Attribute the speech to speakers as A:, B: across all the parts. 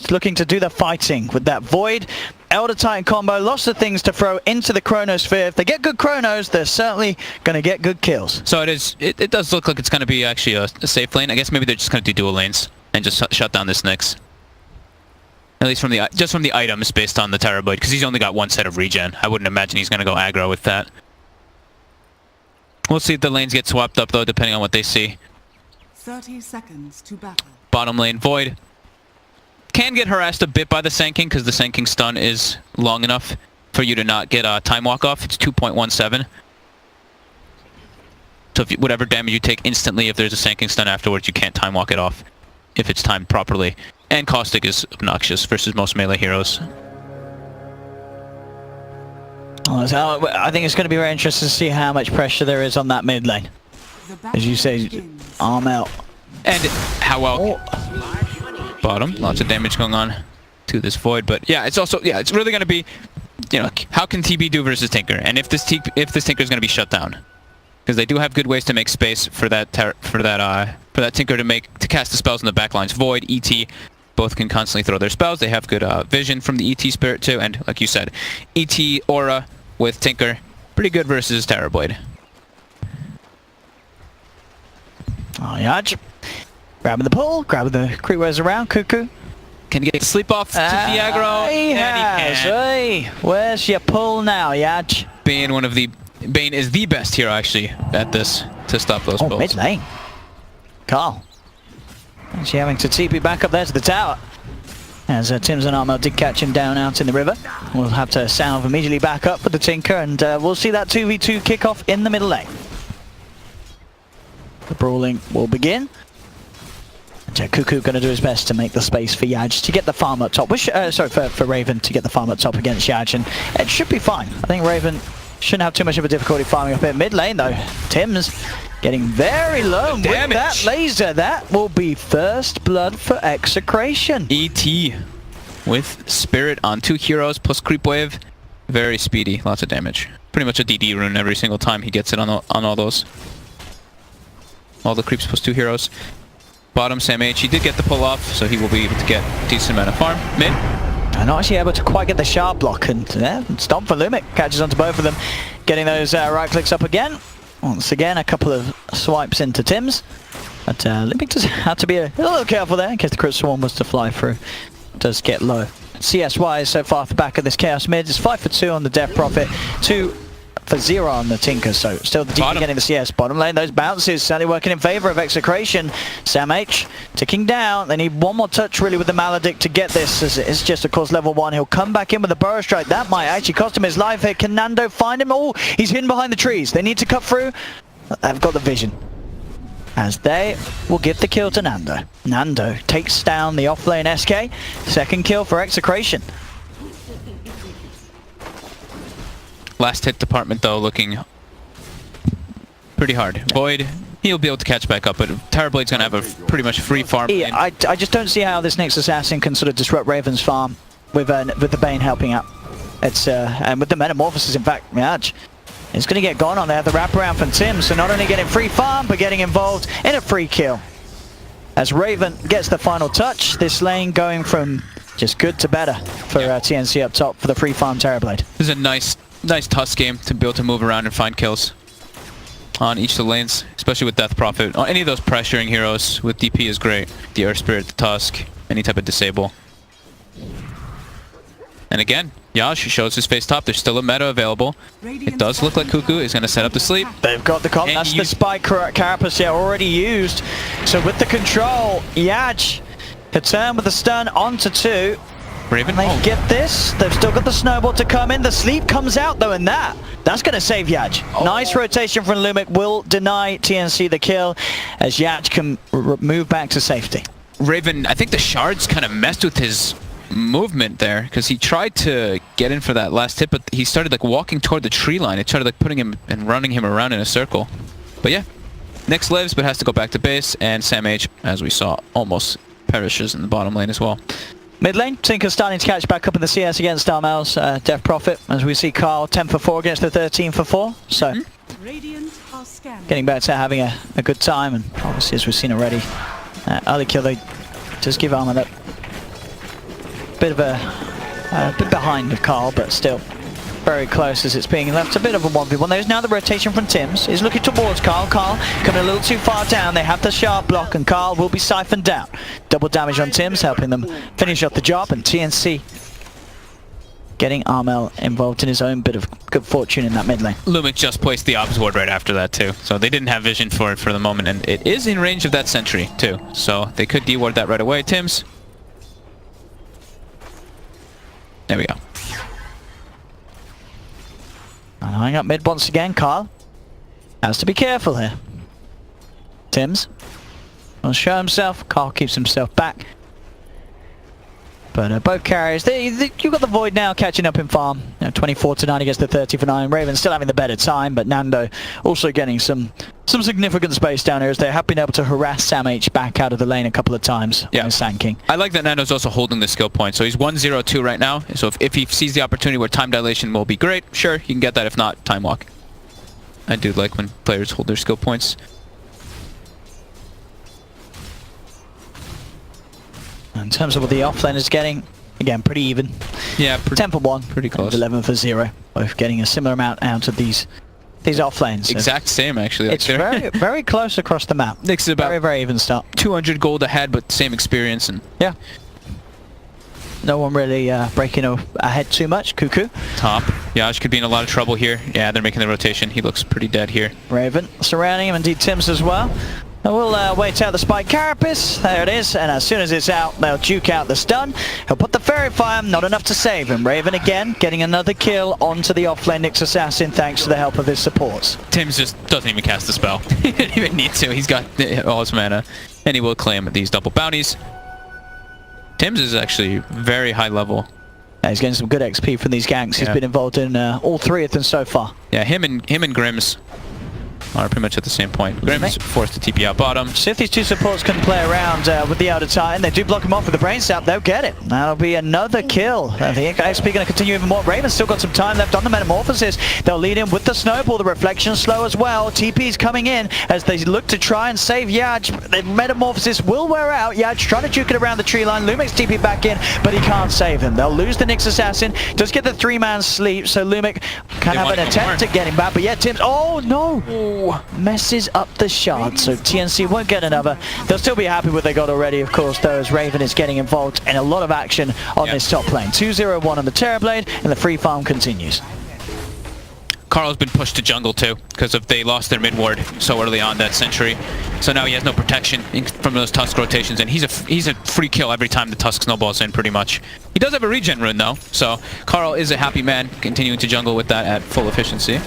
A: looking to do the fighting with that Void. Elder Titan combo, lots of things to throw into the Chronosphere. If they get good Chronos, they're certainly going to get good kills.
B: So it does look like it's going to be actually a safe lane. I guess maybe they're just going to do dual lanes and just shut down this Nyx. At least just from the items based on the Terabyte, because he's only got one set of regen. I wouldn't imagine he's going to go aggro with that. We'll see if the lanes get swapped up though, depending on what they see.
C: 30 seconds to battle.
B: Bottom lane, Void can get harassed a bit by the Sand-King because the Sand-King stun is long enough for you to not get a time walk off. It's 2.17. So if whatever damage you take instantly, if there's a Sand-King stun afterwards, you can't time walk it off if it's timed properly. And Caustic is obnoxious versus most melee heroes.
A: Oh, so I think it's going to be very interesting to see how much pressure there is on that mid lane. As you say, arm out.
B: And how well... Bottom, lots of damage going on to this Void, but yeah, it's also it's really going to be, you know, how can TB do versus Tinker, and if this Tinker is going to be shut down, because they do have good ways to make space for that Tinker to cast the spells in the backlines. Void, ET, both can constantly throw their spells. They have good vision from the ET spirit too, and like you said, ET aura with Tinker, pretty good versus Terabyte.
A: Oh yeah. Grabbing the pull, grabbing the creep wares around, Cuckoo.
B: Can he get sleep off to the aggro?
A: He has. Hey, where's your pull now, Yaj?
B: Bane is the best hero actually at this to stop those pulls.
A: Mid lane. Carl. Actually having to TP back up there to the tower. As Tim's and Armel did catch him down out in the river. We'll have to salve immediately back up with the Tinker, and we'll see that 2v2 kickoff in the middle lane. The brawling will begin. Cuckoo going to do his best to make the space for Yaj to get the farm up top. For Raven to get the farm up top against Yaj, and it should be fine. I think Raven shouldn't have too much of a difficulty farming up in mid lane though. Tim's getting very low with that laser. That will be first blood for Execration.
B: ET with Spirit on 2 heroes plus creep wave. Very speedy, lots of damage. Pretty much a DD rune every single time he gets it on all those. All the creeps plus 2 heroes. Bottom, Sam H, he did get the pull off, so he will be able to get a decent amount of farm. Mid.
A: And not actually able to quite get the sharp block, and stomp for Lumic, catches onto both of them. Getting those right clicks up again. Once again, a couple of swipes into Tim's. But Lumic does have to be a little careful there, in case the crit swarm was to fly through. It does get low. CS-wise, so far off the back of this Chaos mid, is 5 for 2 on the Death Prophet, 2 for 0 on the Tinker, so still the DP getting the CS. Bottom lane, those bounces certainly working in favor of Execration. Sam H ticking down. They need one more touch really with the Maledict to get this, as it's just of course level 1. He'll come back in with a Burrow Strike. That might actually cost him his life here. Can Nando find him? Oh, he's hidden behind the trees. They need to cut through. They've got the vision, as they will give the kill to Nando. Nando takes down the off-lane SK. Second kill for Execration.
B: Last hit department though looking pretty hard. Void, he'll be able to catch back up, but Terrablade's going to have a pretty much free farm.
A: Yeah, I just don't see how this Nyx Assassin can sort of disrupt Raven's farm with the Bane helping out. It's and with the Metamorphosis, in fact, Yaj is going to get gone on there. The wraparound from Tim, so not only getting free farm, but getting involved in a free kill. As Raven gets the final touch, this lane going from just good to better for TNC up top for the free farm Terrorblade.
B: This is a nice Tusk game to be able to move around and find kills on each of the lanes, especially with Death Prophet. On any of those pressuring heroes with DP is great. The Earth Spirit, the Tusk, any type of disable. And again, Yash shows his face top. There's still a meta available. It does look like Cuckoo is going to set up to sleep.
A: They've got the comp. That's the Spike Carapace already used. So with the control, Yaj can turn with the stun onto 2.
B: Raven,
A: they get this. They've still got the snowball to come in. The sleep comes out though, and that's going to save Yaj. Nice rotation from Lumic. Will deny TNC the kill as Yaj can move back to safety.
B: Raven, I think the shards kind of messed with his movement there, because he tried to get in for that last hit, but he started like walking toward the tree line. It started like putting him and running him around in a circle. But yeah, Nyx lives but has to go back to base, and Sam H, as we saw, almost perishes in the bottom lane as well.
A: Mid lane, Tinker starting to catch back up in the CS against Armel's Death Prophet, as we see Carl 10 for 4 against the 13 for 4. So getting back to having a good time, and obviously as we've seen already, early kill, they just give Armel that bit of a bit behind of Carl, but still very close as it's being left. A bit of a 1v1. There's now the rotation from Tims. He's looking towards Carl. Carl coming a little too far down. They have the sharp block and Carl will be siphoned down. Double damage on Tims, helping them finish off the job, and TNC getting Armel involved in his own bit of good fortune in that mid lane.
B: Lumic just placed the obs ward right after that too, so they didn't have vision for it for the moment, and it is in range of that sentry too, so they could deward that right away. Tims. There we go.
A: And eyeing up mid once again, Carl has to be careful here. Tims will show himself. Carl keeps himself back. But both carriers, you've got the Void now catching up in farm. 24 to 9 against the 30 for 9. Raven still having the better time, but Nando also getting some significant space down here as they have been able to harass Sam H back out of the lane a couple of times.
B: Yeah,
A: Sand King.
B: I like that Nando's also holding the skill point, so he's 1-0-2 right now. So if he sees the opportunity where time dilation will be great, sure, he can get that. If not, time walk. I do like when players hold their skill points.
A: In terms of what the offlane is getting, again, pretty even.
B: Yeah,
A: 10 for 1,
B: pretty close.
A: 11 for 0. Both getting a similar amount out of these offlanes.
B: Exact same, actually.
A: It's very close across the map.
B: Nick's about
A: very even start.
B: 200 gold ahead, but same experience. And
A: yeah. No one really breaking ahead too much. Cuckoo.
B: Top. Yash could be in a lot of trouble here. Yeah, they're making the rotation. He looks pretty dead here.
A: Raven surrounding him, indeed Tims as well. And we'll wait out the spike carapace. There it is, and as soon as it's out, they'll juke out the stun. He'll put the fairy fire, not enough to save him. Raven again, getting another kill onto the offlane Nyx assassin thanks to the help of his supports.
B: Tims just doesn't even cast the spell. He didn't even need to. He's got all his mana, and he will claim these double bounties. Tims is actually very high level.
A: Yeah, he's getting some good XP from these ganks. He's been involved in all 3 of them so far.
B: Yeah, him and Grims are pretty much at the same point. Grimm's forced to TP out bottom.
A: So if these two supports can play around with the Elder Titan, they do block him off with the Brain Sap, they'll get it. That'll be another kill. I think XP going to continue even more. Raven's still got some time left on the Metamorphosis. They'll lead in with the Snowball, the Reflection slow as well. TP's coming in as they look to try and save Yaj. The Metamorphosis will wear out. Yaj trying to juke it around the tree line. Lumic's TP back in, but he can't save him. They'll lose the Nyx Assassin. Does get the 3-man sleep, so Lumic can have an attempt to get him back. But yeah, Tims, oh no! Ooh, messes up the shard, so TNC won't get another. They'll still be happy with what they got already, of course, though, as Raven is getting involved in a lot of action on this top lane. 2-0-1 on the Terrorblade, and the free farm continues.
B: Carl's been pushed to jungle too, because they lost their mid ward so early on that century. So now he has no protection from those Tusk rotations, and he's a free kill every time the Tusk snowballs in, pretty much. He does have a regen rune though, so Carl is a happy man, continuing to jungle with that at full efficiency.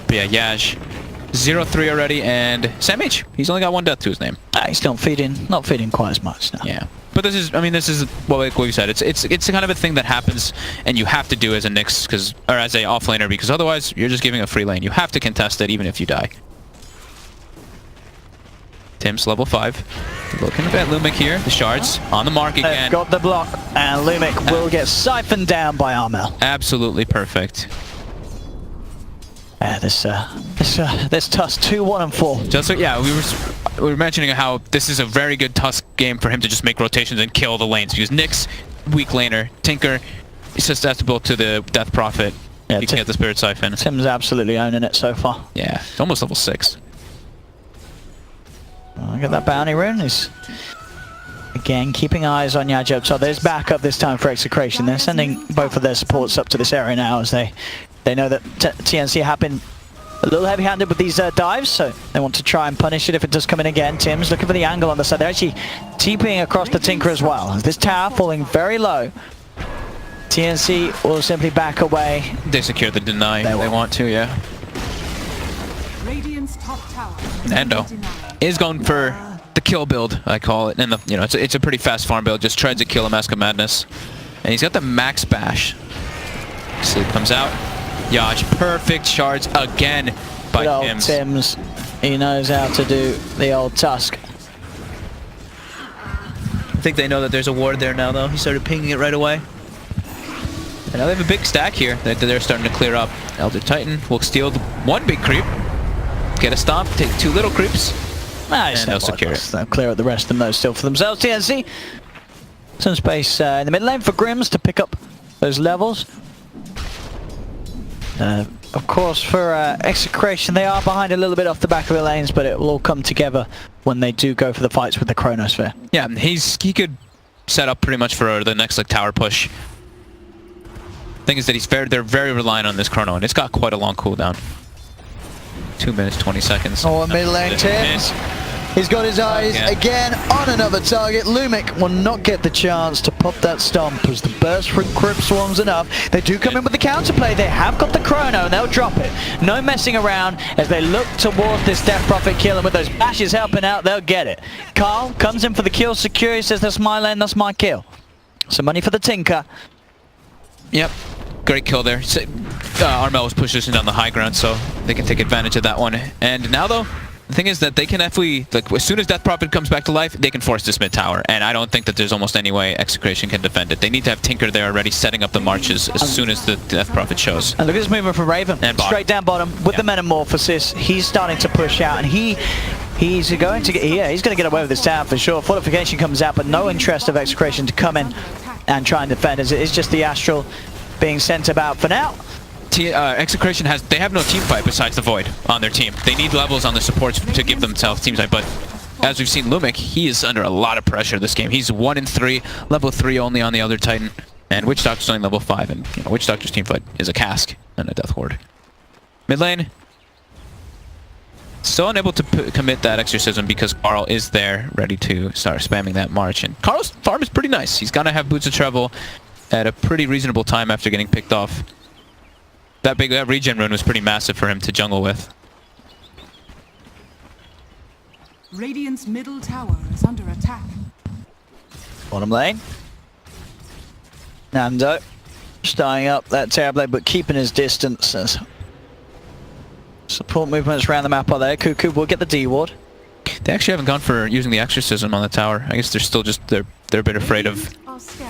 B: But yeah, Yaj, 0-3 already, and Sam H, he's only got 1 death to his name.
A: He's not feeding quite as much now.
B: Yeah, but this is well, like we said, it's the kind of a thing that happens, and you have to do as a Nyx, or as a offlaner, because otherwise you're just giving a free lane. You have to contest it even if you die. Tims level 5. Looking at Lumic here. The shards on the mark again.
A: Got the block, and Lumic will get siphoned down by Armel.
B: Absolutely perfect.
A: This Tusk 2-1-4.
B: Just so, yeah, we were mentioning how this is a very good Tusk game for him to just make rotations and kill the lanes, because Nyx, weak laner, Tinker, he's susceptible to the Death Prophet. Yeah, you can get the Spirit Siphon.
A: Tim's absolutely owning it so far.
B: Yeah, it's almost level 6.
A: Look at that bounty rune. He's again keeping eyes on Yajub. So there's backup this time for Execration. They're sending both of their supports up to this area now as they know that TNC have been a little heavy-handed with these dives, so they want to try and punish it if it does come in again. Tim's looking for the angle on the side. They're actually TPing across the Tinker as well. This tower falling very low. TNC will simply back away.
B: They secure the deny. They want to, yeah.
C: Radiant's top tower.
B: Nando is going for the kill build, I call it, and it's a pretty fast farm build. Just tries to kill a Mask of Madness, and he's got the max bash. Sleep comes out. Yaj, perfect shards again by Tims.
A: Tims, he knows how to do the old Tusk.
B: I think they know that there's a ward there now, though. He started pinging it right away. And now they have a big stack here that they're starting to clear up. Elder Titan will steal 1 big creep, get a stomp, take 2 little creeps.
A: Nice.
B: And they'll secure it.
A: They'll clear out the rest of them though still for themselves. TNC. Some space in the mid lane for Grims to pick up those levels. Of course, for Execration, they are behind a little bit off the back of the lanes, but it will all come together when they do go for the fights with the Chronosphere.
B: Yeah, he could set up pretty much for the next like tower push. Thing is that they're very reliant on this Chrono, and it's got quite a long cooldown. 2 minutes 20 seconds.
A: Oh, mid lane Tims. He's got his eyes again on another target. Lumic will not get the chance to pop that stomp as the burst from Crypt Swarm's enough. They do come in with the counterplay. They have got the Chrono and they'll drop it. No messing around as they look towards this Death Prophet kill, and with those bashes helping out, they'll get it. Carl comes in for the kill secure. He says, that's my lane, that's my kill. Some money for the Tinker.
B: Yep. Great kill there. Armel was pushing down the high ground, so they can take advantage of that one. And now though, the thing is that they can definitely, like, as soon as Death Prophet comes back to life, they can force this mid tower, and I don't think that there's almost any way Execration can defend it. They need to have Tinker there already setting up the marches as soon as the Death Prophet shows.
A: And look at this movement from Raven, and straight down bottom with the Metamorphosis. He's starting to push out, and he's going to get away with this tower for sure. Fortification comes out, but no interest of Execration to come in and try and defend, as it is just the Astral being sent about for now.
B: Execration they have no team fight besides the Void on their team. They need levels on the supports to give themselves team fight, but as we've seen, Lumic, he is under a lot of pressure this game. He's 1 in 3, level 3 only on the other Titan, and Witch Doctor's only level 5, and you know, Witch Doctor's team fight is a cask and a Death Horde. Mid lane, still unable to commit that exorcism because Carl is there ready to start spamming that march, and Carl's farm is pretty nice. He's gonna have Boots of Travel at a pretty reasonable time after getting picked off. That regen rune was pretty massive for him to jungle with.
C: Radiant's middle tower is under attack.
A: Bottom lane. Nando starting up that Terrorblade, but keeping his distance. As support movements around the map are there. Cuckoo will get the D ward.
B: They actually haven't gone for using the exorcism on the tower. I guess they're still just they're a bit afraid of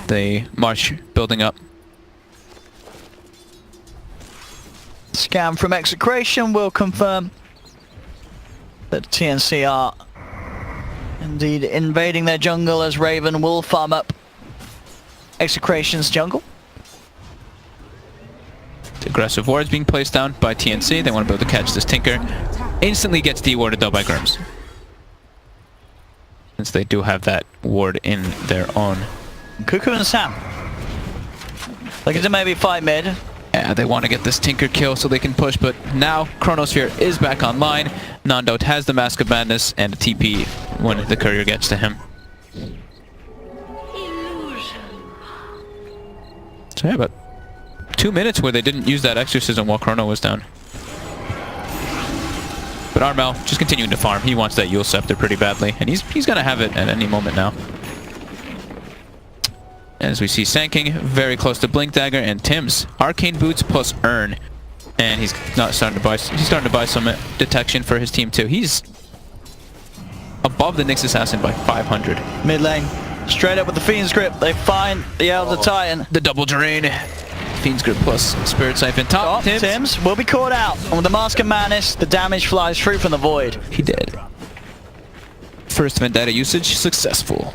B: the march building up.
A: Scan from Execration will confirm that TNC are indeed invading their jungle, as Raven will farm up Execration's jungle.
B: The aggressive ward is being placed down by TNC. They want to be able to catch this Tinker. Instantly gets de-warded though by Grims, since they do have that ward in their own.
A: Cuckoo and Sam looking to maybe fight mid.
B: Yeah, they want to get this Tinker kill so they can push, but now Chronosphere is back online. Nando has the Mask of Madness and a TP when the courier gets to him. So yeah, about 2 minutes where they didn't use that exorcism while Chrono was down. But Armel just continuing to farm. He wants that Yule Scepter pretty badly, and he's gonna have it at any moment now. As we see Sanking very close to Blink Dagger, and Tim's Arcane Boots plus Urn, and he's starting to buy some detection for his team too. He's above the Nyx Assassin by 500.
A: Mid lane, straight up with the Fiend's Grip. They find the Elder Titan.
B: The double drain. Fiend's Grip plus Spirit Siphon. Top
A: Tims will be caught out. And with the Mask of Madness, the damage flies through from the Void.
B: He did. First Vendetta usage successful.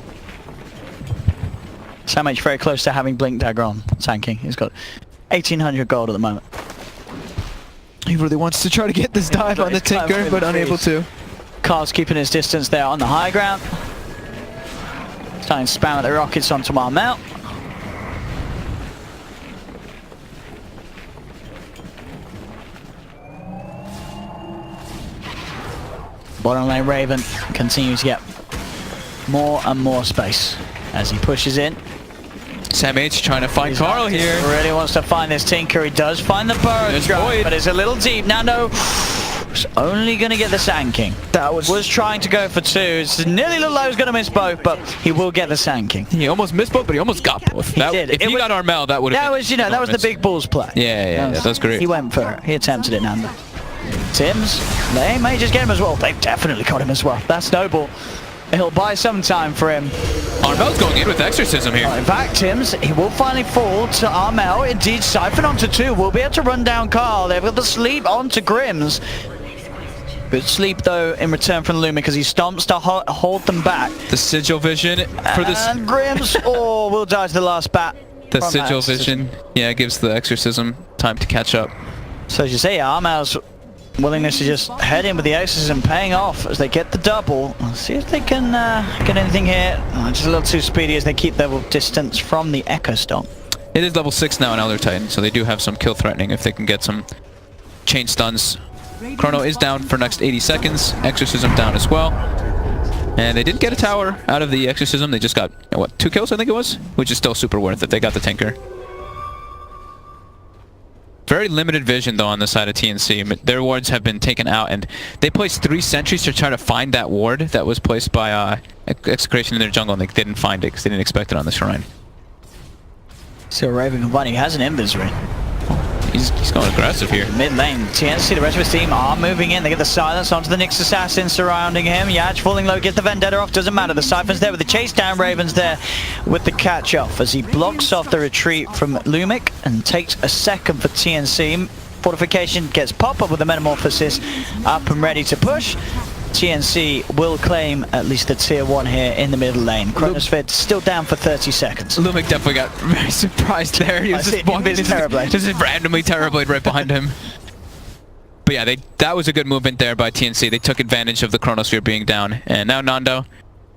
A: Sam H very close to having Blink Dagger on Sanking. He's got 1800 gold at the moment.
B: He really wants to try to get this dive on the Tinker, but unable to.
A: Carl's keeping his distance there on the high ground. Starting to spam at the rockets onto Marmel. Bottom lane Raven continues to get more and more space as he pushes in.
B: Sam H trying to find Carl here.
A: Really wants to find this Tinker. He does find the burrow strike, but it's a little deep. Nando is only going to get the Sanking. That was trying to go for 2. It's nearly looked like he was going to miss both, but he will get the Sanking.
B: He almost missed both, but he almost got both.
A: He did.
B: If he got Armel, that would have been
A: that was the big balls play.
B: Yeah, that was great.
A: He went for it. He attempted it, Nando. Tims, they may just get him as well. They've definitely got him as well. That's noble. He'll buy some time for him.
B: Armel's going in with Exorcism here.
A: In fact, Tims, he will finally fall to Armel. Indeed, Siphon onto 2. We'll be able to run down Carl. They've got the sleep onto Grims. Good sleep though in return from Lumic as he stomps to hold them back.
B: The sigil vision for this.
A: And Grims, will die to the last bat.
B: The sigil vision, yeah, gives the exorcism time to catch up.
A: So as you say, Armau's willingness to just head in with the exorcism paying off as they get the double. Let's see if they can get anything here. Just a little too speedy as they keep their distance from the Echo Stomp.
B: It is level 6 now in Elder Titan, so they do have some kill threatening if they can get some chain stuns. Chrono is down for next 80 seconds. Exorcism down as well. And they didn't get a tower out of the Exorcism. They just got, what, 2 kills I think it was? Which is still super worth it. They got the Tinker. Very limited vision though on the side of TNC. Their wards have been taken out and they placed 3 sentries to try to find that ward that was placed by Execration in their jungle and they didn't find it because they didn't expect it on the shrine.
A: So Raven Company has an invis ring.
B: He's going aggressive here.
A: Mid lane, TNC, the rest of his team are moving in. They get the silence onto the Nyx assassin surrounding him. Yaj falling low, gets the Vendetta off, doesn't matter. The Siphon's there with the chase down, Raven's there with the catch off as he blocks off the retreat from Lumic and takes a second for TNC. Fortification gets pop up with the Metamorphosis up and ready to push. TNC will claim at least the tier 1 here in the middle lane. Chronosphere still down for 30 seconds.
B: Lumic definitely got very surprised there. He was just walking into
A: Terrorblade.
B: Just randomly Terrorblade right behind him. But yeah, that was a good movement there by TNC. They took advantage of the Chronosphere being down. And now Nando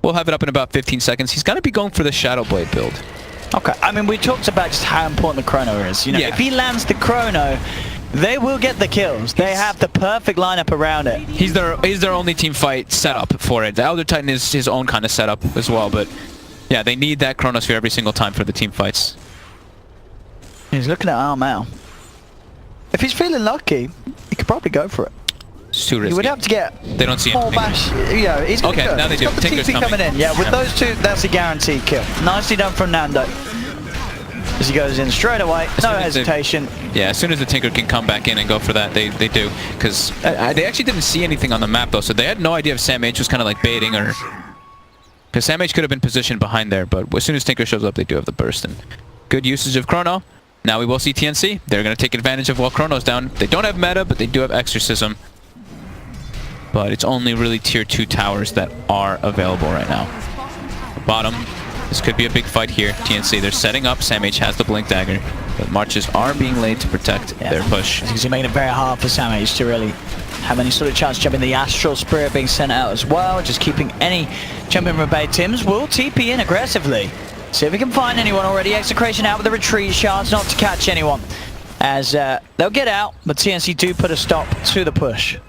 B: will have it up in about 15 seconds. He's going to be going for the Shadowblade build.
A: Okay, I mean, we talked about just how important the Chrono is. You know, if he lands the Chrono, they will get the kills. They have the perfect lineup around it.
B: He's their only team fight setup for it. The Elder Titan is his own kind of setup as well, but yeah, they need that Chronosphere every single time for the team fights.
A: He's looking at Armau. If he's feeling lucky, he could probably go for it.
B: It's too risky.
A: He would have to get
B: they don't see
A: full bash. Yeah, he's
B: okay, now they do.
A: Got the
B: Tinker's
A: TP coming in. Yeah, with those two, that's a guaranteed kill. Nicely done from Nando. As he goes in straight away, no hesitation.
B: Yeah, as soon as the Tinker can come back in and go for that, they do. Because they actually didn't see anything on the map though, so they had no idea if Sam H was kind of like baiting or... Because Sam H could have been positioned behind there, but as soon as Tinker shows up, they do have the burst. And good usage of Chrono. Now we will see TNC. They're going to take advantage of while Chrono's down. They don't have meta, but they do have Exorcism. But it's only really tier 2 towers that are available right now. Bottom. This could be a big fight here. TNC, they're setting up. Sam H has the Blink Dagger. But marches are being laid to protect their push.
A: As you can see, making it very hard for Sam H to really have any sort of chance jumping. The Astral Spirit being sent out as well. Just keeping any champion rebate. Tims will TP in aggressively. See if we can find anyone already. Execration out with the retreat shards, not to catch anyone. As they'll get out, but TNC do put a stop to the push.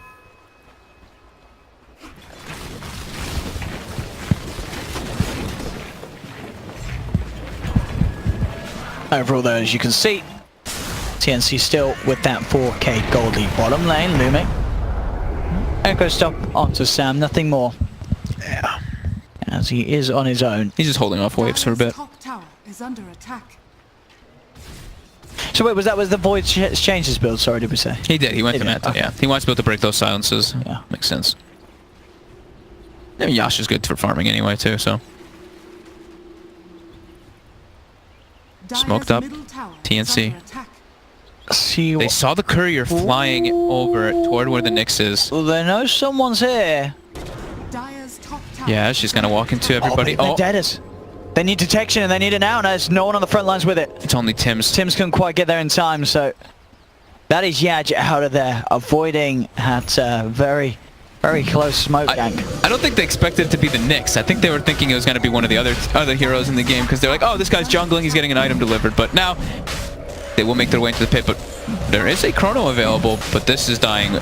A: Overall though, as you can see, TNC still with that 4k Goldie. Bottom lane, Lumic. Echo stop onto Sam, nothing more. Yeah. As he is on his own.
B: He's just holding off waves for a bit.
C: Top tower is under attack.
A: So wait, was the Void changed his build, sorry, did we say?
B: He did, he went to meta,
A: okay.
B: yeah. He wants to be able to break those silences.
A: Yeah.
B: Makes sense. I mean, Yasha's good for farming anyway too, so. Smoked up. TNC. They saw the courier flying over toward where the Nyx is.
A: Well, they know someone's here.
B: Yeah, she's gonna walk into everybody.
A: Oh, they're deaders. They need detection and they need an out. There's no one on the front lines with it.
B: It's only Tims.
A: Tims couldn't quite get there in time, so that is Yaj out of there, avoiding that very close smoke gank.
B: I don't think they expected it to be the Nyx. I think they were thinking it was going to be one of the other heroes in the game because they're like, oh, this guy's jungling, he's getting an item delivered. But now they will make their way into the pit. But there is a Chrono available, but this is dying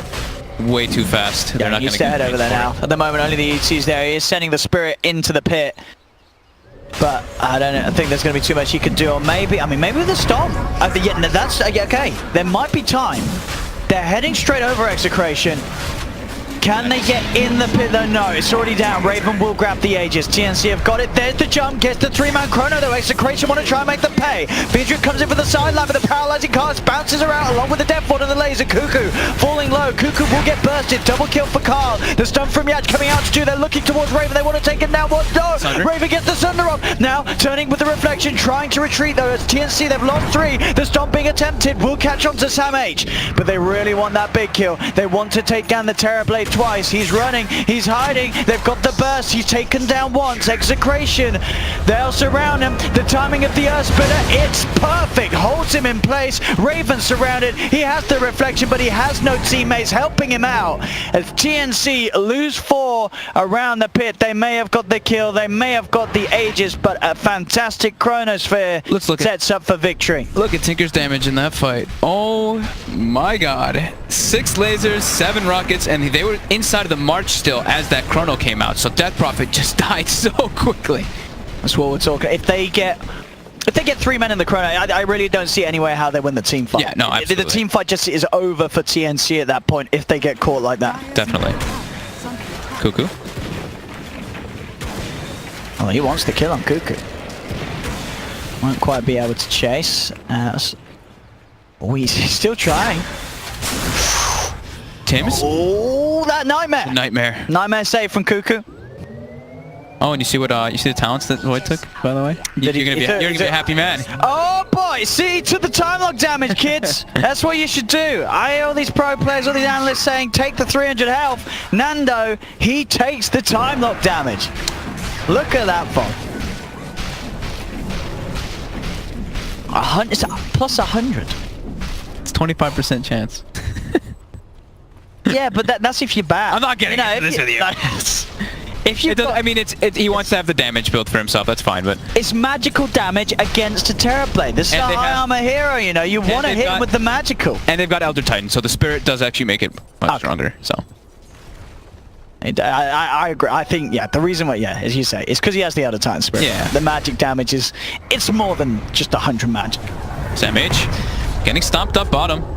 B: way too fast.
A: Yeah,
B: they're not going to
A: head over there now. At the moment, only the ET's there. He is sending the Spirit into the pit. But I think there's going to be too much he can do. Or maybe, I mean, maybe with a Stomp. That's okay. There might be time. They're heading straight over Execration. Can they get in the pit though? No, it's already down. Raven will grab the Aegis. TNC have got it. There's the jump. Gets the 3-man Chrono though. Execration want to try and make them pay. Vidric comes in for the sideline with the paralyzing cast. Bounces her out along with the Death Ward and the laser. Cuckoo falling low. Cuckoo will get bursted. Double kill for Carl. The stun from Yaj coming out to do. They're looking towards Raven. They want to take it now. What? No!
B: Sunder.
A: Raven gets the Sunder off. Now turning with the reflection. Trying to retreat though. As TNC, they've lost 3. The stomp being attempted will catch on to Sam H. But they really want that big kill. They want to take down the Terrorblade hit twice. He's running. He's hiding. They've got the burst. He's taken down once. Execration. They'll surround him. The timing of the Earth Splitter, it's perfect. Holds him in place. Raven surrounded. He has the reflection, but he has no teammates helping him out. As TNC lose 4 around the pit, they may have got the kill. They may have got the Aegis, but a fantastic Chronosphere sets up for victory.
B: Look at Tinker's damage in that fight. Oh my god. 6 lasers, 7 rockets, and they were inside of the march still as that chrono came out. So Death Prophet just died so quickly.
A: That's what we're talking. If they get 3 men in the chrono, I really don't see any way how they win the team fight.
B: Yeah, no, absolutely.
A: The team fight just is over for TNC at that point if they get caught like that.
B: Definitely. Cuckoo.
A: Oh, he wants the kill on Cuckoo. Won't quite be able to chase. He's still trying.
B: Tim's?
A: Oh, that nightmare!
B: Nightmare.
A: Nightmare save from Cuckoo.
B: Oh, and you see what you see the talents that Void took, by the way? You're gonna be a happy man.
A: Oh boy, see, to the time lock damage, kids. That's what you should do. I hear all these pro players, all these analysts saying take the 300 health. Nando, he takes the time lock damage. Look at that bomb. 100, it's plus 100.
B: It's 25% chance.
A: Yeah, but that's if you're bad.
B: I'm not getting into this with you.
A: If you,
B: I mean, he wants to have the damage built for himself. That's fine, but
A: it's magical damage against a Terrorblade. This is a high armor hero, you know. You want to hit him with the magical.
B: And they've got Elder Titan, so the spirit does actually make it much stronger. So
A: I agree. I think the reason why as you say, it's because he has the Elder Titan spirit.
B: Yeah.
A: The magic damage it's more than just 100 magic.
B: Sam H getting stomped up bottom.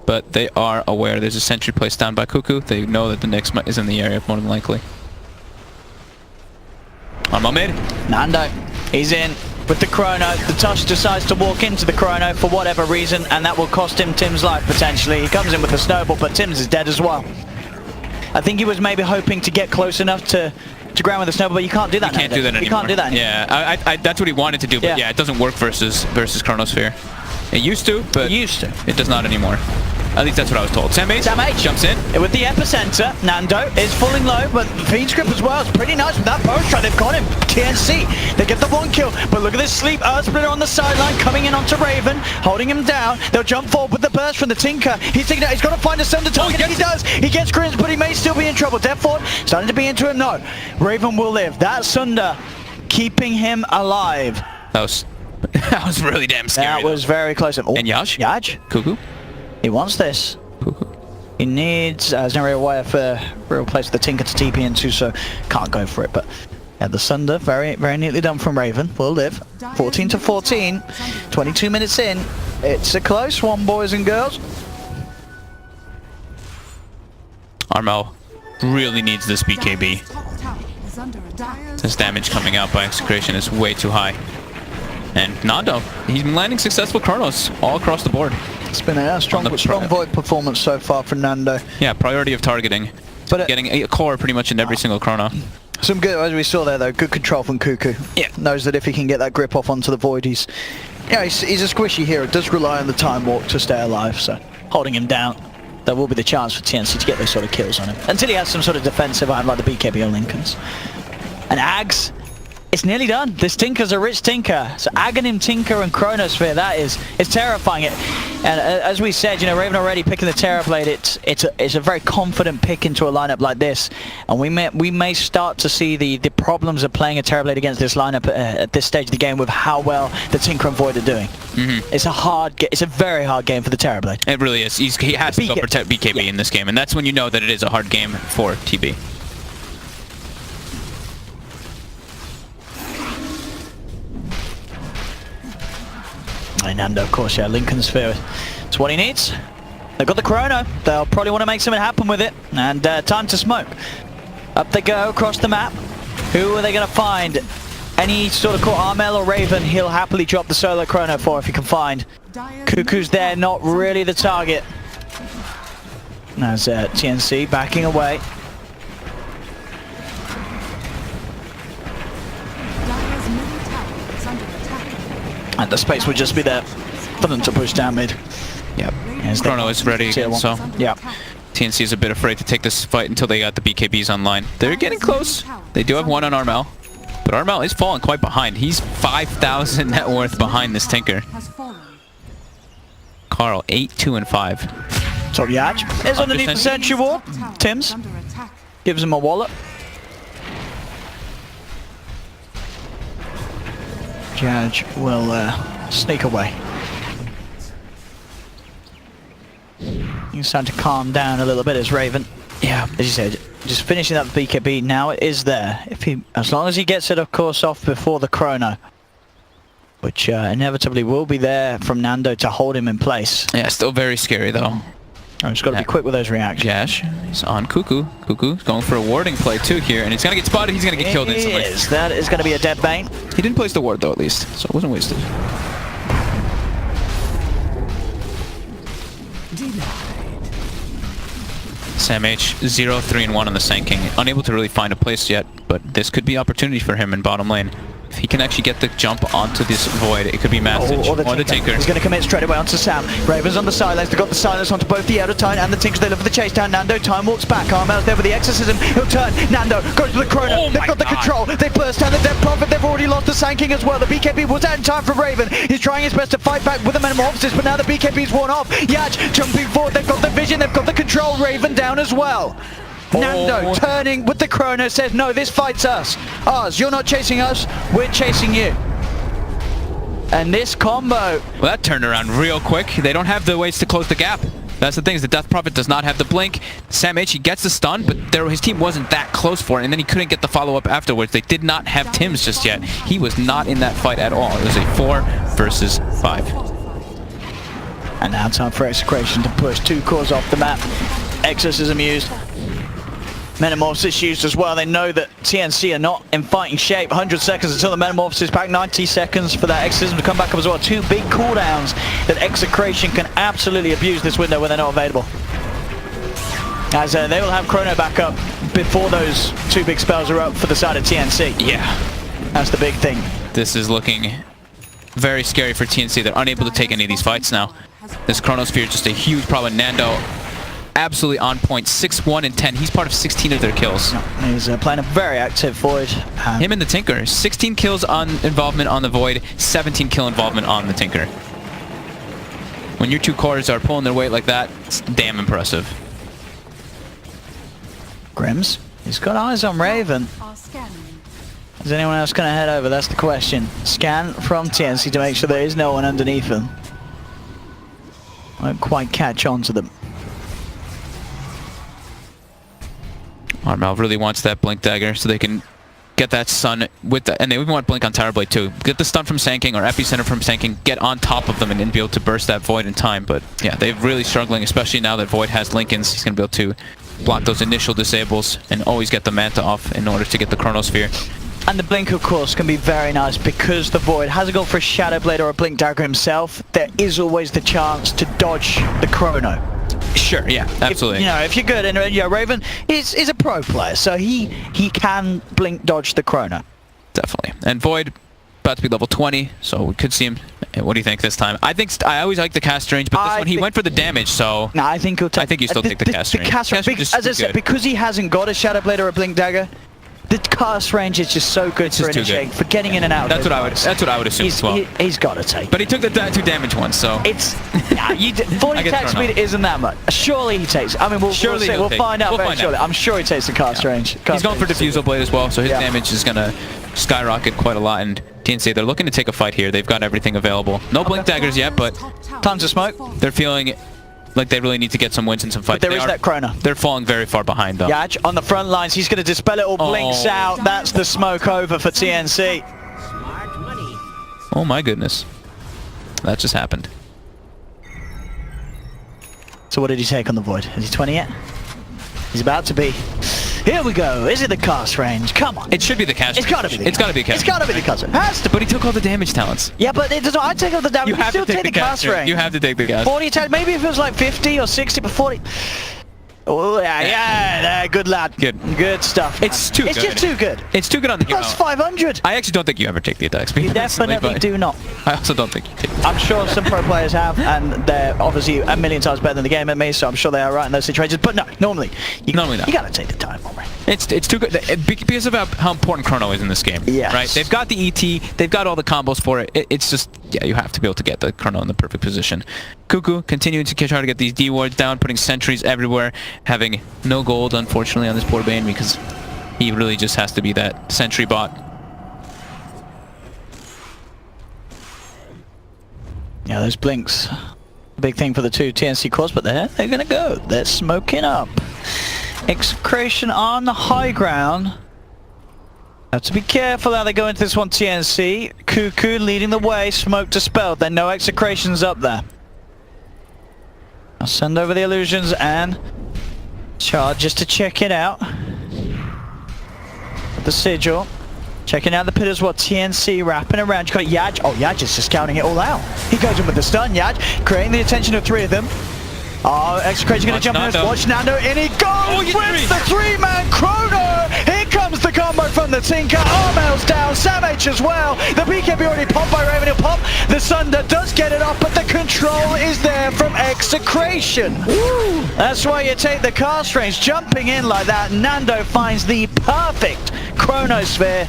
B: But they are aware there's a sentry placed down by Cuckoo. They know that the Nyx is in the area more than likely. On mid.
A: Nando, he's in with the chrono. The Tush decides to walk into the chrono for whatever reason, and that will cost him Tim's life potentially. He comes in with the snowball, but Tim's is dead as well. I think he was maybe hoping to get close enough to ground with the snowball, but you can't do that.
B: You can't do that anymore.
A: You can't do that anymore.
B: Yeah, that's what he wanted to do, but yeah, it doesn't work versus Chronosphere. It used to, but it does not anymore. At least that's what I was told. Sam H jumps in.
A: With the epicenter, Nando is falling low, but Fiend's Grip as well. It's pretty nice with that bow strike. They've got him. TNC, they get the 1 kill, but look at this sleep. Earth Splitter on the sideline, coming in onto Raven, holding him down. They'll jump forward with the burst from the Tinker. He's taking out. He's got to find a Sunder target. He does. He gets Grins, but he may still be in trouble. Deathford starting to be into him. No, Raven will live. That Sunder keeping him alive.
B: That was really damn scary.
A: That was very close. Oh,
B: and Yash? Cuckoo?
A: He wants this. He needs, there's no real way for real place for the Tinker to TP into, so can't go for it. But yeah, the Sunder, very, very neatly done from Raven. Will live. 14 to 14, 22 minutes in. It's a close one, boys and girls.
B: Armel really needs this BKB. This damage coming out by Execration is way too high. And Nando, he's been landing successful Chronos all across the board.
A: It's been a strong Void performance so far for Nando.
B: Yeah, priority of targeting. But getting a core pretty much in every single Chrono.
A: Some good, as we saw there though, good control from Cuckoo. Yeah. Knows that if he can get that grip off onto the Void, he's a squishy hero. Does rely on the time walk to stay alive, so holding him down. There will be the chance for TNC to get those sort of kills on him. Until he has some sort of defensive item like the BKB or Lincolns. And Ags, it's nearly done. This Tinker's a rich Tinker. So Aghanim, Tinker, and Chronosphere, it's terrifying. And as we said, you know, Raven already picking the Terrorblade. It's a very confident pick into a lineup like this. And we may start to see the problems of playing a Terrorblade against this lineup at this stage of the game with how well the Tinker and Void are doing. It's a very hard game for the Terrorblade.
B: It really is. He has to go protect BKB in this game, and that's when you know that it is a hard game for TB.
A: And Nando, of course, Lincoln Sphere. It's what he needs. They've got the Chrono. They'll probably want to make something happen with it. And time to smoke. Up they go across the map. Who are they going to find? Any sort of core Armel or Raven, he'll happily drop the solo Chrono for if he can find. Cuckoo's there, not really the target. There's TNC backing away. And the space would just be there for them to push down mid.
B: Yep. Chrono is ready again, so
A: yeah.
B: TNC is a bit afraid to take this fight until they got the BKBs online. They're getting close. They do have one on Armel, but Armel is falling quite behind. He's 5,000 net worth behind this Tinker. Carl, 8, 2, and 5.
A: So Yaj is underneath the sentry wall. Tims gives him a wallet. Yaj will sneak away. He's starting to calm down a little bit as Raven. Yeah, as you said, just finishing that BKB now. It is there. If he, as long as he gets it, of course, off before the chrono, which inevitably will be there from Nando to hold him in place.
B: Yeah, still very scary though.
A: Oh, he's got to be quick with those reactions.
B: Yash, he's on Cuckoo. Cuckoo's going for a warding play too here, and he's gonna get spotted. He's gonna get killed instantly.
A: That is going to be a dead bait.
B: He didn't place the ward though, at least, so it wasn't wasted. Sam H, 0, 3, and 1 on the Sand King. Unable to really find a place yet, but this could be opportunity for him in bottom lane. If he can actually get the jump onto this Void, it could be Massage or the Tinker.
A: He's going to commit straight away onto Sam. Raven's on the sidelines. They've got the silence onto both the Elder-Tine and the Tinker. They look for the chase down. Nando, time walks back. Armel's there with the Exorcism. He'll turn. Nando goes for the Chrono. They've got the control. They burst down the Death Prophet. They've already lost the Sand King as well. The BKB was out in time for Raven. He's trying his best to fight back with the Metamorphosis, but now the BKB's worn off. Yaj jumping forward. They've got the vision. They've got the control. Raven down as well. Nando turning with the Chrono says, no, this fight's us. Ours. You're not chasing us. We're chasing you. And this combo...
B: Well, that turned around real quick. They don't have the ways to close the gap. That's the thing, is the Death Prophet does not have the blink. Sam H, he gets the stun, but his team wasn't that close for it, and then he couldn't get the follow-up afterwards. They did not have Tims just yet. He was not in that fight at all. It was a 4 versus 5.
A: And now time for Execration to push 2 cores off the map. Exorcism used. Metamorphosis used as well. They know that TNC are not in fighting shape. 100 seconds until the Metamorphosis back. 90 seconds for that Exorcism to come back up as well. 2 big cooldowns that Execration can absolutely abuse this window when they're not available. As they will have Chrono back up before those 2 big spells are up for the side of TNC.
B: Yeah.
A: That's the big thing.
B: This is looking very scary for TNC. They're unable to take any of these fights now. This Chronosphere is just a huge problem. Nando absolutely on point. 6, 1, and 10. He's part of 16 of their kills.
A: He's playing a very active Void.
B: Him and the Tinker. 16 kills on involvement on the Void, 17 kill involvement on the Tinker. When your 2 cores are pulling their weight like that, it's damn impressive.
A: Grims, he's got eyes on Raven. Is anyone else going to head over? That's the question. Scan from TNC to make sure there is no one underneath them. Won't quite catch on to them.
B: Armel really wants that Blink Dagger so they can get that stun with that, and they even want Blink on Tower Blade too. Get the stun from Sand King or Epicenter from Sand King, get on top of them and then be able to burst that Void in time. But yeah, they're really struggling, especially now that Void has Linken's. He's going to be able to block those initial disables and always get the Manta off in order to get the Chronosphere.
A: And the Blink, of course, can be very nice because the Void hasn't gone for a Shadow Blade or a Blink Dagger himself. There is always the chance to dodge the Chrono.
B: Sure, yeah, absolutely.
A: If you're good, and Raven is a pro player, so he can blink dodge the Chrono.
B: Definitely. And Void about to be level 20, so we could see him. What do you think this time? I always like the cast range, but this one he went for the damage, so
A: no, I think he'll take.
B: I think you still take the cast range.
A: The cast range, as I said, because he hasn't got a Shadow Blade or a Blink Dagger. The cast range is just so good for initiating, for getting in and out.
B: That's what I would assume as well.
A: He's got to take.
B: But he took the 2 damage ones, so
A: it's 40 attack speed isn't that much. Surely he takes. I mean, we'll find out very shortly. I'm sure he takes the cast range.
B: He's going for Diffusal Blade as well, so his damage is gonna skyrocket quite a lot. And TNC, they're looking to take a fight here. They've got everything available. No Blink Daggers yet, but
A: tons of smoke.
B: They're feeling like they really need to get some wins in some fights.
A: But there is that Chrono.
B: They're falling very far behind though.
A: Yaj on the front lines. He's going to dispel it all. Blinks out. That's the smoke over for TNC.
B: Oh my goodness. That just happened.
A: So what did he take on the Void? Is he 20 yet? He's about to be. Here we go. Is it the cast range? Come on.
B: It should be the cast range.
A: It's got to be.
B: It's got to be cast.
A: It's got to be the cast range. Has to.
B: But he took all the damage talents.
A: Yeah, but it doesn't. I take all the damage.
B: You have to take the cast range. You have to take the cast.
A: 40 attack. Maybe if it was like 50 or 60, but 40. Oh, yeah, good lad. Good stuff.
B: It's too good.
A: It's just too good.
B: It's too good on the
A: Plus 500.
B: I actually don't think you ever take the attack speed.
A: You definitely do not.
B: I also don't think you take it.
A: I'm sure some pro players have, and they're obviously a million times better than the game than me, so I'm sure they are right in those situations. But no, normally you gotta take the time for it.
B: It's too good because of how important Chrono is in this game.
A: Yes.
B: Right? They've got the ET, they've got all the combos for it. It's just, yeah, you have to be able to get the Chrono in the perfect position. Cuckoo continuing to try to get these D wards down, putting sentries everywhere, having no gold, unfortunately, on this poor Bane because he really just has to be that sentry bot.
A: Yeah, those blinks. Big thing for the two TNC cores, but they're gonna go. They're smoking up. Execration on the high ground. Have to be careful how they go into this one, TNC. Cuckoo leading the way, smoke dispelled. There are no Execrations up there. I'll send over the illusions and charge just to check it out. The sigil. Checking out the pit as well. TNC wrapping around. You got Yaj. Oh, Yaj is just scouting it all out. He goes in with the stun. Yaj creating the attention of 3 of them. Oh, Execration going to jump in. Watch Nando. In he goes with the 3-man Chrono. Here comes the combo from the Tinker. Armel's down. Sam H as well. The BKB already popped by Raven. He'll pop. The Sunder does get it off, but the control is there from Execration. Woo. That's why you take the cast range. Jumping in like that, Nando finds the perfect Chronosphere.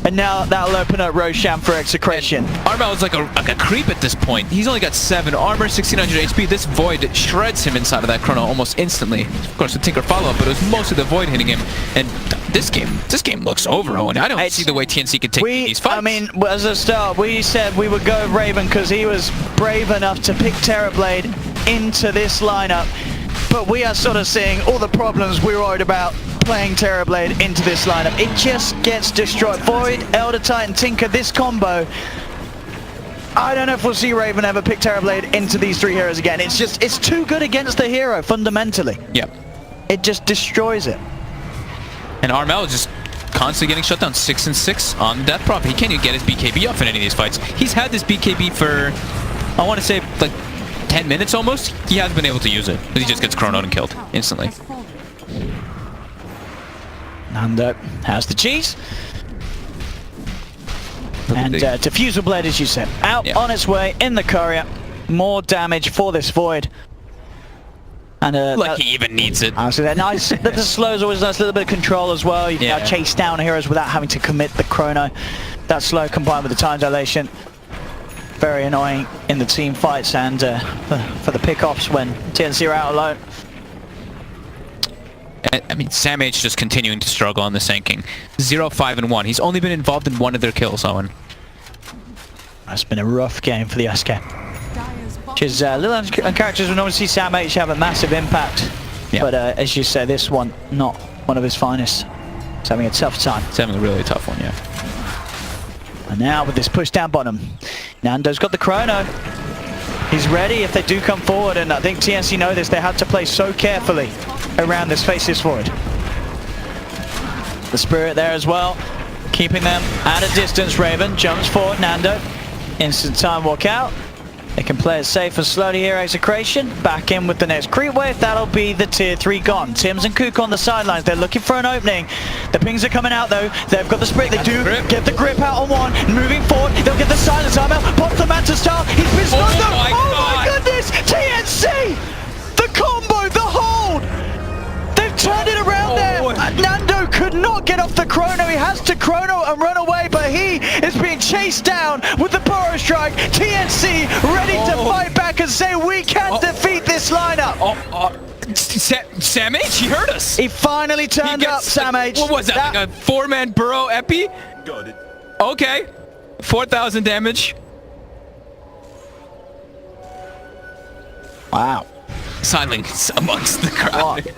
A: And now that'll open up Roshan for Execration.
B: Armel is like a creep at this point. He's only got 7 armor, 1600 HP. This Void shreds him inside of that Chrono almost instantly. Of course, the Tinker follow-up, but it was mostly the Void hitting him. And this game looks over, Owen. I don't see the way TNC can take these fights.
A: I mean, as a start, we said we would go Raven because he was brave enough to pick Terrorblade into this lineup. But we are sort of seeing all the problems we were worried about playing Terrorblade into this lineup. It just gets destroyed. Void, Elder Titan, Tinker, this combo. I don't know if we'll see Raven ever pick Terrorblade into these 3 heroes again. It's too good against the hero, fundamentally.
B: Yep.
A: It just destroys it.
B: And Armel is just constantly getting shut down. 6 and 6 on Death Prop. He can't even get his BKB off in any of these fights. He's had this BKB for, I want to say, like 10 minutes almost. He hasn't been able to use it. But he just gets chronoed and killed instantly.
A: Nando has the cheese. And Diffusal Blade, as you said, out on its way in the courier. More damage for this Void. And
B: like he even needs it.
A: Nice. The slow is always a nice little bit of control as well. You can now chase down heroes without having to commit the chrono. That slow combined with the time dilation. Very annoying in the team fights and for the pickoffs when TNC are out alone.
B: I mean, Sam H just continuing to struggle on the Sanking. 0, 5, and 1. He's only been involved in 1 of their kills, Owen.
A: That's been a rough game for the SK. Which is little characters we normally see Sam H have a massive impact. Yeah. But as you say, this one, not one of his finest. He's having a tough time.
B: He's having a really tough one, yeah.
A: And now with this push down bottom, Nando's got the chrono. He's ready if they do come forward, and I think TNC know this. They had to play so carefully around this Faceless Void. The Spirit there as well, keeping them at a distance. Raven jumps forward, Nando. Instant time walk out. They can play it safe and slowly here. Execration back in with the next creep wave. That'll be the tier 3 gone. Tims and Kook on the sidelines. They're looking for an opening. The pings are coming out though. They've got the Spirit. They do get the grip out on one. Moving forward. They'll get the silence arm out. Pops the Manta Star. He's been stunned. Oh my goodness! TNC! The combo, the hold! They've turned it around there. Nando could not get off the chrono. He has to chrono and run away, but he is being chased down with the Burrow Strike. TNC ready to fight back and say we can defeat this lineup.
B: Sam H, he hurt us.
A: He finally turned up, Sam H.
B: What was that? Like a 4-man Burrow epi?
D: Got it.
B: Okay. 4,000 damage.
A: Wow.
B: Silence amongst the crowd.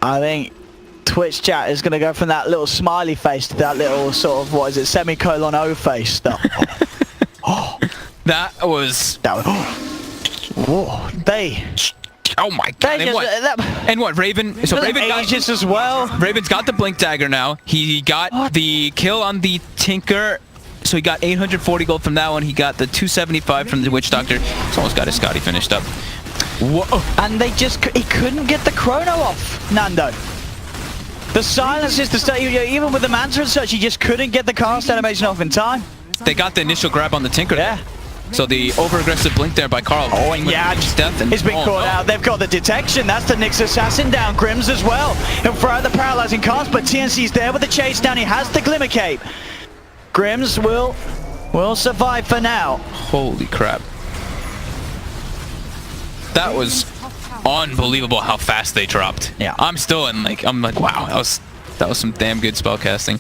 A: I think Twitch chat is going to go from that little smiley face to that little sort of, what is it, semicolon O face stuff.
B: That was...
A: Oh,
B: oh my god, and what, Raven? So Raven got
A: Aegis as well.
B: Raven's got the Blink Dagger now. He got the kill on the Tinker. So he got 840 gold from that one. He got the 275 from the Witch Doctor. He's almost got his Scotty finished up. Whoa.
A: And they just, he couldn't get the chrono off, Nando. The silence is the state, even with the Manta and such, he just couldn't get the cast animation off in time.
B: They got the initial grab on the Tinker.
A: Yeah.
B: So the over-aggressive blink there by Carl.
A: Oh, and yeah, he's been caught out. They've got the detection. That's the Nyx assassin down. Grims as well. He'll throw out the paralyzing cast, but TNC's there with the chase down. He has the Glimmer Cape. Grims will survive for now.
B: Holy crap. That was unbelievable how fast they dropped.
A: Yeah.
B: I'm still in like, wow, that was some damn good spellcasting.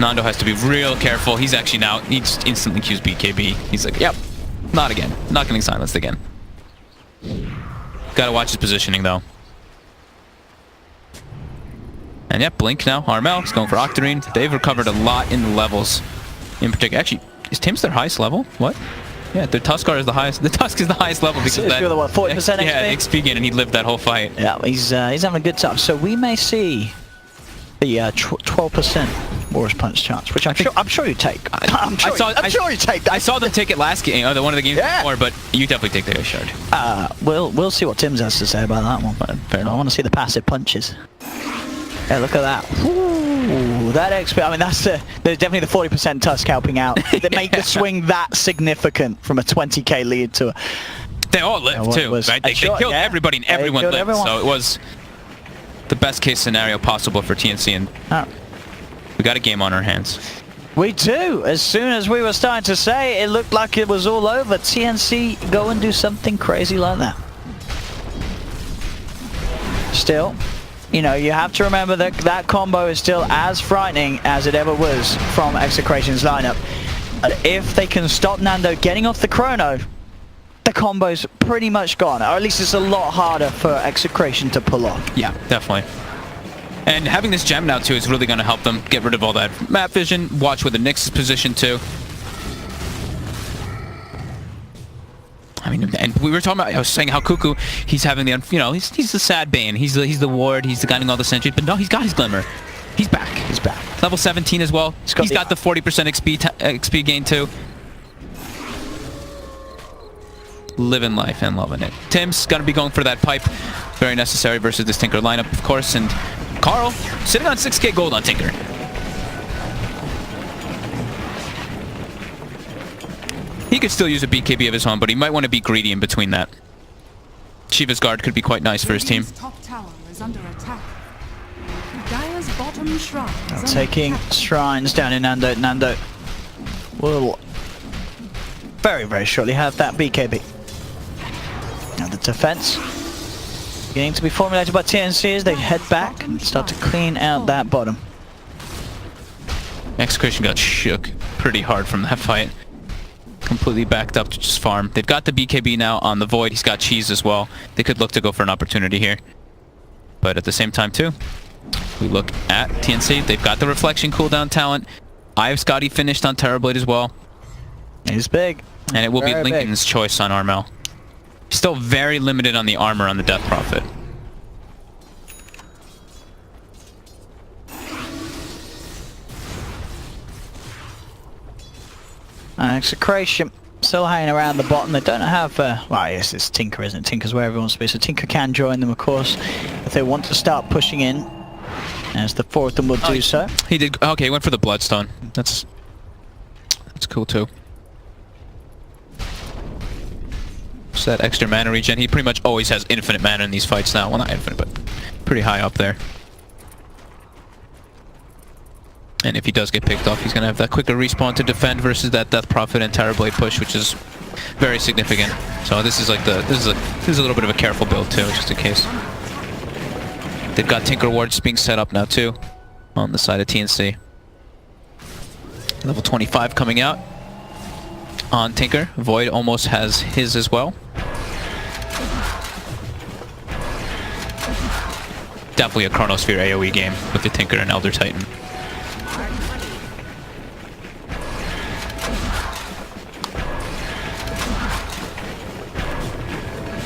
B: Nando has to be real careful. He's actually now, he just instantly cues BKB. He's like, yep, not again. Not getting silenced again. Gotta watch his positioning though. And yep, Blink now. Armel is going for Octarine. They've recovered a lot in the levels. In particular, actually, is Tim's their highest level? What? Yeah, their Tuskar is the highest. The Tusk is the highest level because of that.
A: The, what, 40% XP?
B: Yeah, XP gain, and he lived that whole fight.
A: Yeah, he's having a good time. So we may see the 12% Warriors Punch chance, which I'm sure you take. I'm sure you take that.
B: I saw them take it last game, or one of the games before, but you definitely take the shard.
A: We'll see what Tim's has to say about that one. But fair enough. I want to see the passive punches. Yeah, look at that. Ooh, that XP. I mean, there's definitely the 40% Tusk helping out. They make the swing that significant from a 20k lead to a...
B: They all lived too, right? They killed everybody and everyone lived. So it was the best case scenario possible for TNC, and we got a game on our hands.
A: We do. As soon as we were starting to say it looked like it was all over, TNC go and do something crazy like that. Still, you know, you have to remember that that combo is still as frightening as it ever was from Execration's lineup. If they can stop Nando getting off the chrono, the combo's pretty much gone, or at least it's a lot harder for Execration to pull off.
B: Yeah, definitely. And having this gem now too is really going to help them get rid of all that map vision. Watch where the Nyx is positioned too. I mean, and we were talking about, I was saying how Cuckoo, he's having the, you know, he's the sad Bane. He's the ward, he's the guy doing all the sentries, but no, he's got his Glimmer. He's back. He's back. Level 17 as well. He's got the 40% XP gain too. Living life and loving it. Tim's gonna be going for that pipe. Very necessary versus this Tinker lineup, of course, and Carl sitting on 6k gold on Tinker. He could still use a BKB of his own, but he might want to be greedy in between that. Shiva's Guard could be quite nice for his team.
C: Top tower is under attack. Dire's bottom shrine is
A: taking shrines down in Nando. Nando will very, very shortly have that BKB. Now the defense beginning to be formulated by TNC as they head back and start to clean out that bottom.
B: Execration got shook pretty hard from that fight. Completely backed up to just farm. They've got the BKB now on the Void. He's got Cheese as well. They could look to go for an opportunity here. But at the same time too, we look at TNC. They've got the Reflection cooldown talent. I have Scotty finished on Terrorblade as well.
A: He's big.
B: And it will be Lincoln's choice on Armel. Still very limited on the armor on the Death Prophet.
A: Execration still hanging around the bottom. They don't have, well, yes, it's Tinker, isn't it? Tinker's where everyone's supposed to be. So Tinker can join them, of course, if they want to start pushing in. As the four of them will do so.
B: He did, okay, he went for the Bloodstone. That's cool too. So that extra mana regen, he pretty much always has infinite mana in these fights now. Well, not infinite, but pretty high up there. And if he does get picked off, he's going to have that quicker respawn to defend versus that Death Prophet and Terrorblade push, which is very significant. So this is like this is a little bit of a careful build too, just in case. They've got Tinker wards being set up now too, on the side of TNC. Level 25 coming out on Tinker. Void almost has his as well. Definitely a Chronosphere AoE game with the Tinker and Elder Titan.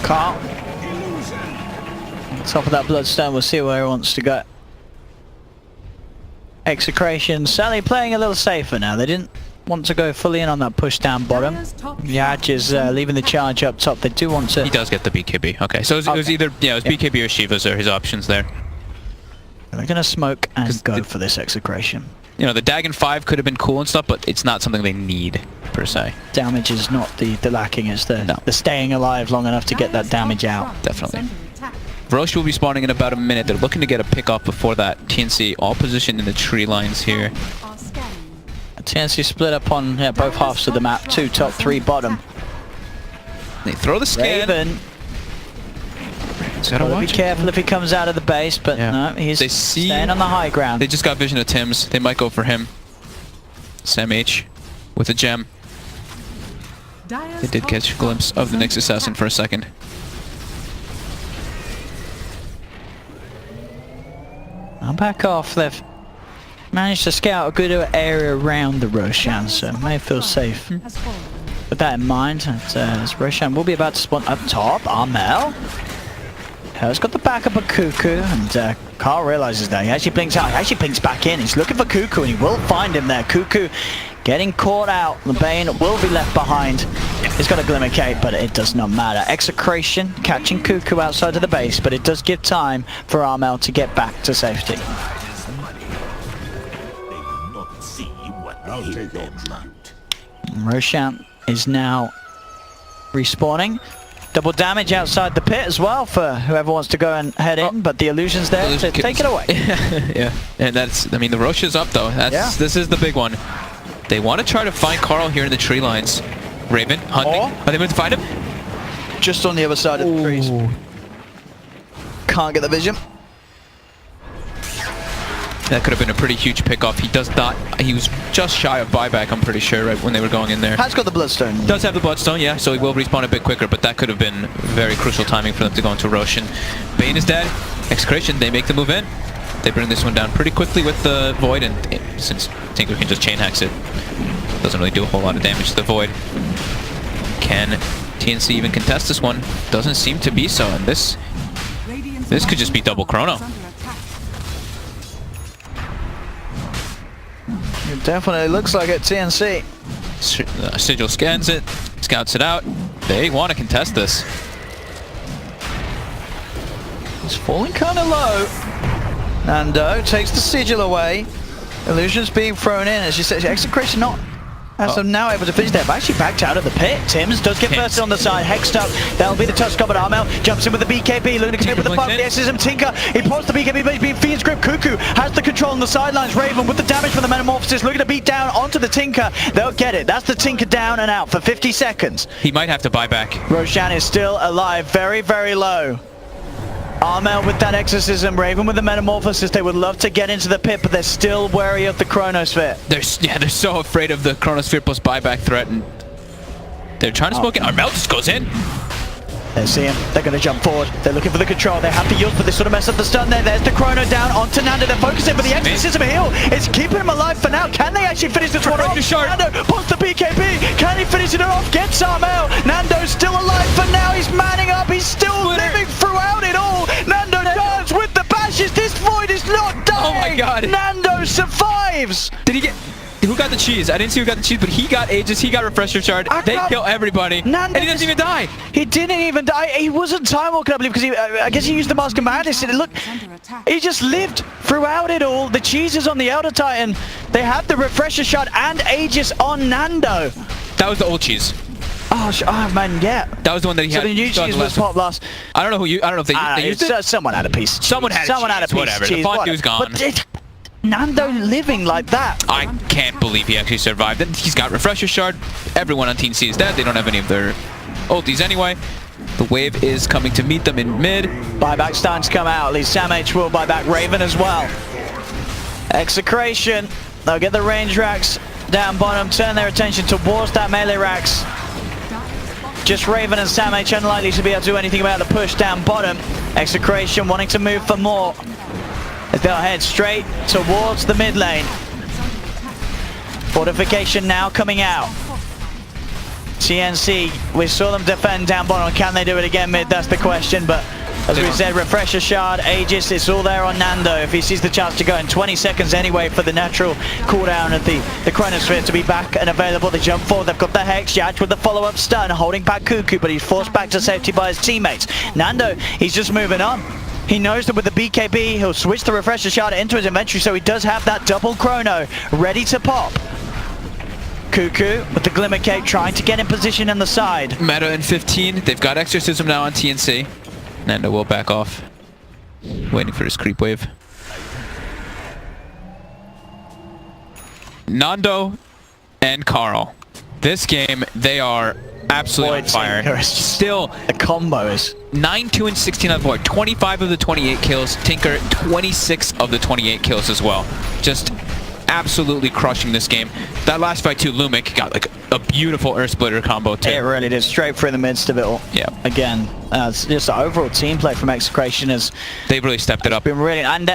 A: Carl. Top of that Bloodstone, we'll see where he wants to go. Execration, Sally playing a little safer now. They didn't want to go fully in on that push down bottom. Yaj is leaving the charge up top. They do want to...
B: He does get the BKB. Okay, so it was either it was BKB or Shiva's are his options there.
A: They're going to smoke and go for this Execration.
B: You know, the Dagon 5 could have been cool and stuff, but it's not something they need, per se.
A: Damage is not the lacking, it's the staying alive long enough to get that damage out.
B: Definitely. Roche will be spawning in about a minute. They're looking to get a pick off before that. TNC all positioned in the tree lines here.
A: TNC split up on both halves of the map. 2 top, 3 bottom.
B: They throw the scan.
A: Raven.
B: Gotta
A: be careful if he comes out of the base, but no, he's staying on the high ground.
B: They just got vision of Tim's. They might go for him. Sam H with a gem. They did catch a glimpse of the Nyx Assassin for a second.
A: I'll back off. They've managed to scout a good area around the Roshan, so it may feel safe. With that in mind, as Roshan will be about to spawn up top, Armel has got the backup of Cuckoo, and Carl realizes that. He actually blinks out, he actually blinks back in. He's looking for Cuckoo, and he will find him there. Cuckoo getting caught out. The Bane will be left behind. He's got a Glimmer Cape, but it does not matter. Execration catching Cuckoo outside of the base, but it does give time for Armel to get back to safety. Roshan is now respawning. Double damage outside the pit as well for whoever wants to go and head in, but the illusion's there to take it away.
B: Yeah, and that's, I mean, the Roche is up though. This is the big one. They want to try to find Carl here in the tree lines. Raven, hunting. Are they going to find him?
A: Just on the other side of the trees. Can't get the vision.
B: That could have been a pretty huge pickoff. He does not. He was just shy of buyback, I'm pretty sure, right when they were going in there.
A: Has got the Bloodstone.
B: Does have the Bloodstone, yeah, so he will respawn a bit quicker, but that could have been very crucial timing for them to go into Roshan. Bane is dead. Execration, they make the move in. They bring this one down pretty quickly with the Void, and since Tinker can just chain hex it, doesn't really do a whole lot of damage to the Void. Can TNC even contest this one? Doesn't seem to be so, and this could just be double chrono.
A: It definitely looks like it, TNC.
B: Sigil scans it, scouts it out. They want to contest this.
A: It's falling kind of low. Nando takes the Sigil away. Illusion's being thrown in. As you said, Execration not as of now able to finish there. Actually backed out of the pit. Tims does get bursted on the side. Hexed up. That'll be the touch cover. Armel jumps in with the BKB. Luna can hit with the pump. The exorcism. Tinker. He pops the BKB, but he's being Fiend's grip. Cuckoo has the control on the sidelines. Raven with the damage from the Metamorphosis looking to beat down onto the Tinker. They'll get it. That's the Tinker down and out for 50 seconds.
B: He might have to buy back.
A: Roshan is still alive. Very, very low. Armel with that exorcism, Raven with the Metamorphosis. They would love to get into the pit, but they're still wary of the Chronosphere.
B: They're so afraid of the Chronosphere plus buyback threat, and they're trying to smoke it. Armel just goes in.
A: They see him. They're going to jump forward. They're looking for the control. They have to yield, but they sort of mess up the stun there. There's the Chrono down onto Nando. They're focusing, but the exorcism heal is keeping him alive for now. Can they actually finish this one off? Nando pops the BKB. Can he finish it off? Gets Armel. Nando's still alive for now. He's manning up. He's still living throughout it all. Nando dives with the bashes. This Void is not dying.
B: Oh my god.
A: Nando survives.
B: Did he get... Who got the cheese? I didn't see who got the cheese, but he got Aegis, he got Refresher Shard. They kill everybody, and he doesn't even die.
A: He didn't even die. He wasn't time walking, I believe, because I guess he used the Mask of Madness. And look, he just lived throughout it all. The cheese is on the Elder Titan. They have the Refresher Shard and Aegis on Nando.
B: That was the old cheese.
A: Oh man, yeah.
B: That was the one that he had.
A: So the new cheese was Pop Blast.
B: I don't know who you. I don't know if they used it.
A: Someone had a piece.
B: Someone had a piece. Whatever. The fondue's gone.
A: But Nando living like that.
B: I can't believe he actually survived. He's got Refresher Shard. Everyone on TNC is dead. They don't have any of their ultis anyway. The wave is coming to meet them in mid.
A: Buyback starting to come out. At least Sam H will buy back Raven as well. Execration. They'll get the range racks down bottom. Turn their attention towards that melee racks. Just Raven and Sam H unlikely to be able to do anything about the push down bottom. Execration wanting to move for more. They'll head straight towards the mid lane. Fortification now coming out. TNC, we saw them defend down bottom. Can they do it again mid? That's the question, but As we said, Refresher Shard, Aegis, it's all there on Nando. If he sees the chance to go in 20 seconds anyway for the natural cooldown of the Chronosphere to be back and available, they jump forward. They've got the Hex, Yatch with the follow-up stun, holding back Cuckoo, but he's forced back to safety by his teammates. Nando, he's just moving on. He knows that with the BKB, he'll switch the Refresher Shard into his inventory, so he does have that double chrono ready to pop. Cuckoo with the Glimmer Cape trying to get in position on the side.
B: Meta in 15. They've got Exorcism now on TNC. Nando will back off. Waiting for his creep wave. Nando and Carl. This game, they are absolutely on fire. Still,
A: the combo is
B: 9-2 and 16 on Void. 25 of the 28 kills. Tinker, 26 of the 28 kills as well. Just absolutely crushing this game. That last fight too, Lumic got like a beautiful Earth Splitter combo too.
A: It really did, straight through the midst of it all.
B: Yeah.
A: Again, it's just the overall team play from Execration has
B: they've really stepped it up.
A: Been really, and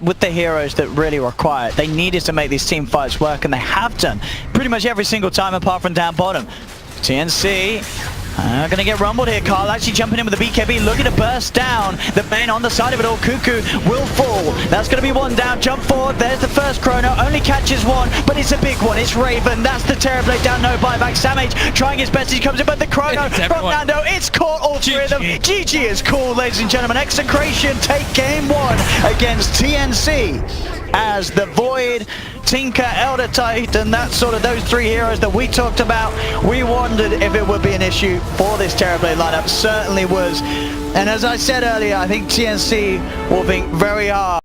A: with the heroes that really require it, they needed to make these team fights work, and they have done pretty much every single time apart from down bottom. TNC gonna get rumbled here. Carl actually jumping in with the BKB, looking to burst down. The main on the side of it all, Cuckoo will fall. That's gonna be one down. Jump forward. There's the first chrono. Only catches one, but it's a big one. It's Raven. That's the Terrorblade down. No buyback. Samage trying his best. He comes in, but the chrono from Nando. It's caught all three of them. GG is cool, ladies and gentlemen. Execration take game 1 against TNC as the Void, Tinker, Elder Titan, that sort of those three heroes that we talked about. We wondered if it would be an issue for this Terrorblade lineup. Certainly was. And as I said earlier, I think TNC will think very hard